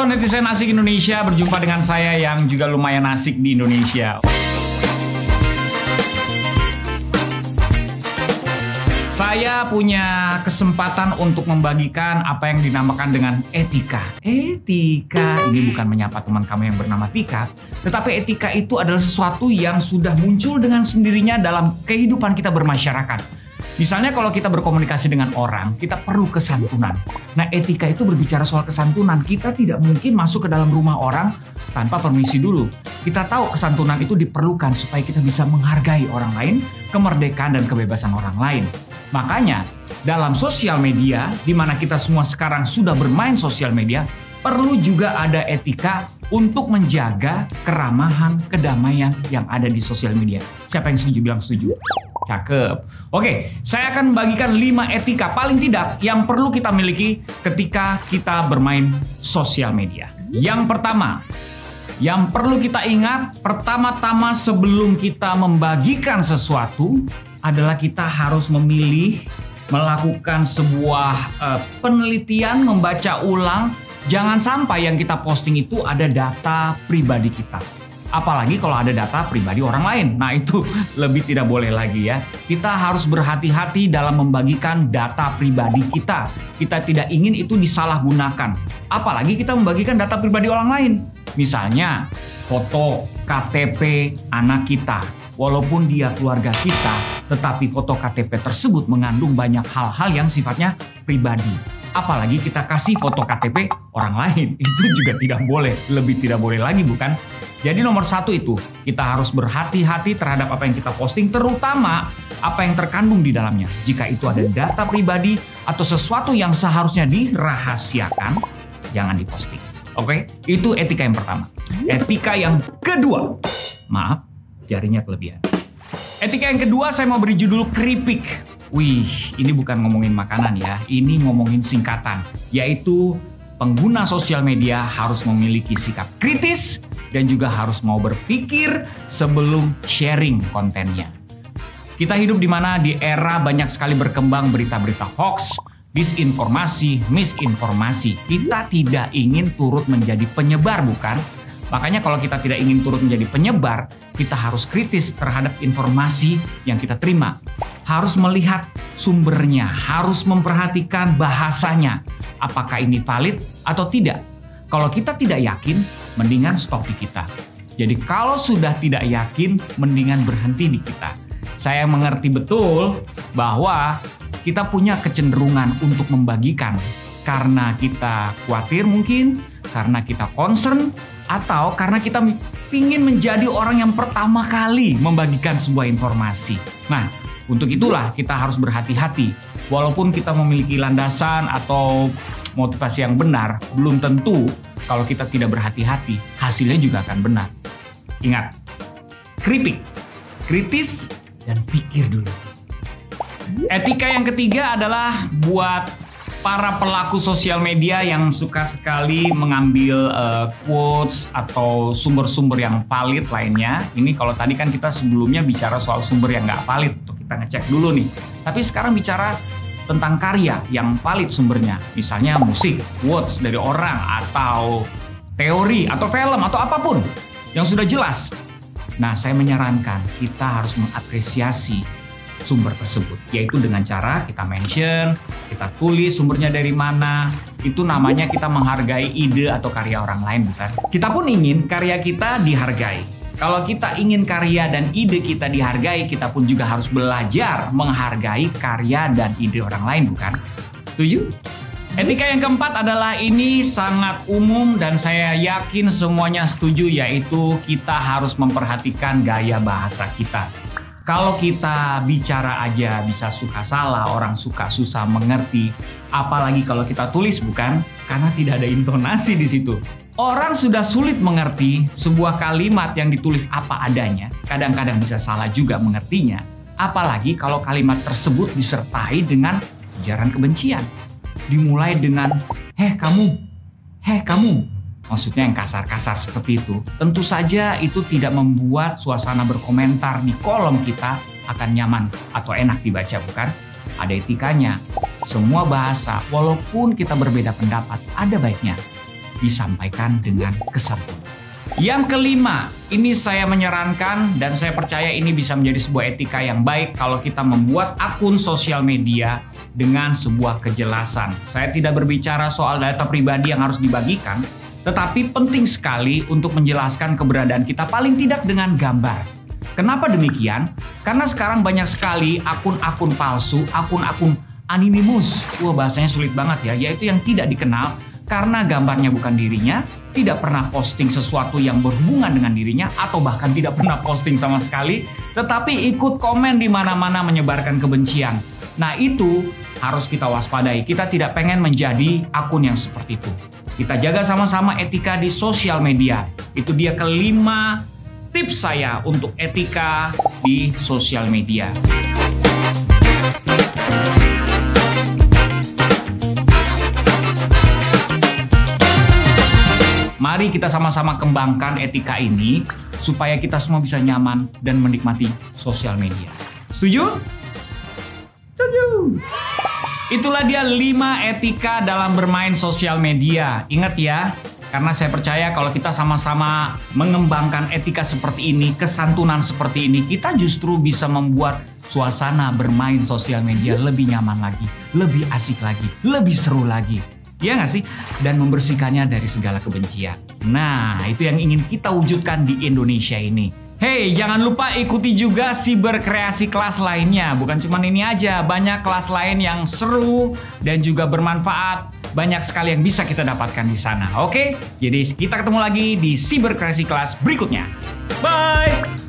Halo netizen asik Indonesia, berjumpa dengan saya yang juga lumayan asik di Indonesia. Saya punya kesempatan untuk membagikan apa yang dinamakan dengan etika. Etika ini bukan menyapa teman kamu yang bernama Tika, tetapi etika itu adalah sesuatu yang sudah muncul dengan sendirinya dalam kehidupan kita bermasyarakat. Misalnya kalau kita berkomunikasi dengan orang, kita perlu kesantunan. Nah, etika itu berbicara soal kesantunan. Kita tidak mungkin masuk ke dalam rumah orang tanpa permisi dulu. Kita tahu kesantunan itu diperlukan supaya kita bisa menghargai orang lain, kemerdekaan dan kebebasan orang lain. Makanya, dalam sosial media, di mana kita semua sekarang sudah bermain sosial media, perlu juga ada etika untuk menjaga keramahan, kedamaian yang ada di sosial media. Siapa yang setuju bilang setuju? Cakep. Oke, saya akan membagikan 5 etika paling tidak yang perlu kita miliki ketika kita bermain sosial media. Yang pertama, yang perlu kita ingat pertama-tama sebelum kita membagikan sesuatu adalah kita harus memilih, melakukan sebuah penelitian, membaca ulang. Jangan sampai yang kita posting itu ada data pribadi kita. Apalagi kalau ada data pribadi orang lain. Nah, itu lebih tidak boleh lagi ya. Kita harus berhati-hati dalam membagikan data pribadi kita. Kita tidak ingin itu disalahgunakan. Apalagi kita membagikan data pribadi orang lain. Misalnya, foto KTP anak kita. Walaupun dia keluarga kita, tetapi foto KTP tersebut mengandung banyak hal-hal yang sifatnya pribadi. Apalagi kita kasih foto KTP orang lain. Itu juga tidak boleh. Lebih tidak boleh lagi, bukan? Jadi nomor 1 itu, kita harus berhati-hati terhadap apa yang kita posting, terutama apa yang terkandung di dalamnya. Jika itu ada data pribadi atau sesuatu yang seharusnya dirahasiakan, jangan diposting. Oke? Itu etika yang pertama. Etika yang kedua, maaf, jarinya kelebihan. Etika yang kedua saya mau beri judul keripik. Wih, ini bukan ngomongin makanan ya, ini ngomongin singkatan. Yaitu pengguna sosial media harus memiliki sikap kritis dan juga harus mau berpikir sebelum sharing kontennya. Kita hidup di mana di era banyak sekali berkembang berita-berita hoax, disinformasi, misinformasi. Kita tidak ingin turut menjadi penyebar, bukan? Makanya kalau kita tidak ingin turut menjadi penyebar, kita harus kritis terhadap informasi yang kita terima. Harus melihat sumbernya, harus memperhatikan bahasanya. Apakah ini valid atau tidak? Kalau kita tidak yakin, mendingan stop di kita. Jadi kalau sudah tidak yakin, mendingan berhenti di kita. Saya mengerti betul bahwa kita punya kecenderungan untuk membagikan. Karena kita khawatir mungkin, karena kita concern, atau karena kita ingin menjadi orang yang pertama kali membagikan sebuah informasi. Nah, untuk itulah kita harus berhati-hati. Walaupun kita memiliki landasan atau motivasi yang benar, belum tentu kalau kita tidak berhati-hati, hasilnya juga akan benar. Ingat, keripik, kritis, dan pikir dulu. Etika yang ketiga adalah buat para pelaku sosial media yang suka sekali mengambil quotes atau sumber-sumber yang valid lainnya. Ini kalau tadi kan kita sebelumnya bicara soal sumber yang nggak valid, tuh kita ngecek dulu nih. Tapi sekarang bicara tentang karya yang valid sumbernya. Misalnya musik, quotes dari orang, atau teori, atau film, atau apapun yang sudah jelas. Nah, saya menyarankan kita harus mengapresiasi sumber tersebut, yaitu dengan cara kita mention, kita tulis sumbernya dari mana. Itu namanya kita menghargai ide atau karya orang lain, bukan? Kita pun ingin karya kita dihargai. Kalau kita ingin karya dan ide kita dihargai, kita pun juga harus belajar menghargai karya dan ide orang lain, bukan? Setuju? Etika yang keempat adalah ini sangat umum dan saya yakin semuanya setuju, yaitu kita harus memperhatikan gaya bahasa kita. Kalau kita bicara aja bisa suka salah, orang suka susah mengerti, apalagi kalau kita tulis, bukan? Karena tidak ada intonasi di situ. Orang sudah sulit mengerti sebuah kalimat yang ditulis apa adanya, kadang-kadang bisa salah juga mengertinya, apalagi kalau kalimat tersebut disertai dengan ujaran kebencian. Dimulai dengan, heh kamu. Maksudnya yang kasar-kasar seperti itu. Tentu saja itu tidak membuat suasana berkomentar di kolom kita akan nyaman atau enak dibaca, bukan? Ada etikanya. Semua bahasa, walaupun kita berbeda pendapat, ada baiknya. disampaikan dengan kesantunan. Yang kelima, ini saya menyarankan dan saya percaya ini bisa menjadi sebuah etika yang baik kalau kita membuat akun sosial media dengan sebuah kejelasan. Saya tidak berbicara soal data pribadi yang harus dibagikan, tetapi penting sekali untuk menjelaskan keberadaan kita paling tidak dengan gambar. Kenapa demikian? Karena sekarang banyak sekali akun-akun palsu, akun-akun anonymous. Wah, bahasanya sulit banget ya, yaitu yang tidak dikenal karena gambarnya bukan dirinya, tidak pernah posting sesuatu yang berhubungan dengan dirinya, atau bahkan tidak pernah posting sama sekali, tetapi ikut komen di mana-mana menyebarkan kebencian. Nah, itu harus kita waspadai. Kita tidak pengen menjadi akun yang seperti itu. Kita jaga sama-sama etika di sosial media. Itu dia kelima tips saya untuk etika di sosial media. Mari kita sama-sama kembangkan etika ini supaya kita semua bisa nyaman dan menikmati sosial media. Setuju? Setuju. Itulah dia 5 etika dalam bermain sosial media. Ingat ya, karena saya percaya kalau kita sama-sama mengembangkan etika seperti ini, kesantunan seperti ini, kita justru bisa membuat suasana bermain sosial media lebih nyaman lagi, lebih asik lagi, lebih seru lagi. Iya nggak sih? Dan membersihkannya dari segala kebencian. Nah, itu yang ingin kita wujudkan di Indonesia ini. Hey, jangan lupa ikuti juga Siber Kreasi kelas lainnya. Bukan cuma ini aja, banyak kelas lain yang seru dan juga bermanfaat. Banyak sekali yang bisa kita dapatkan di sana. Oke? Jadi kita ketemu lagi di Siber Kreasi kelas berikutnya. Bye!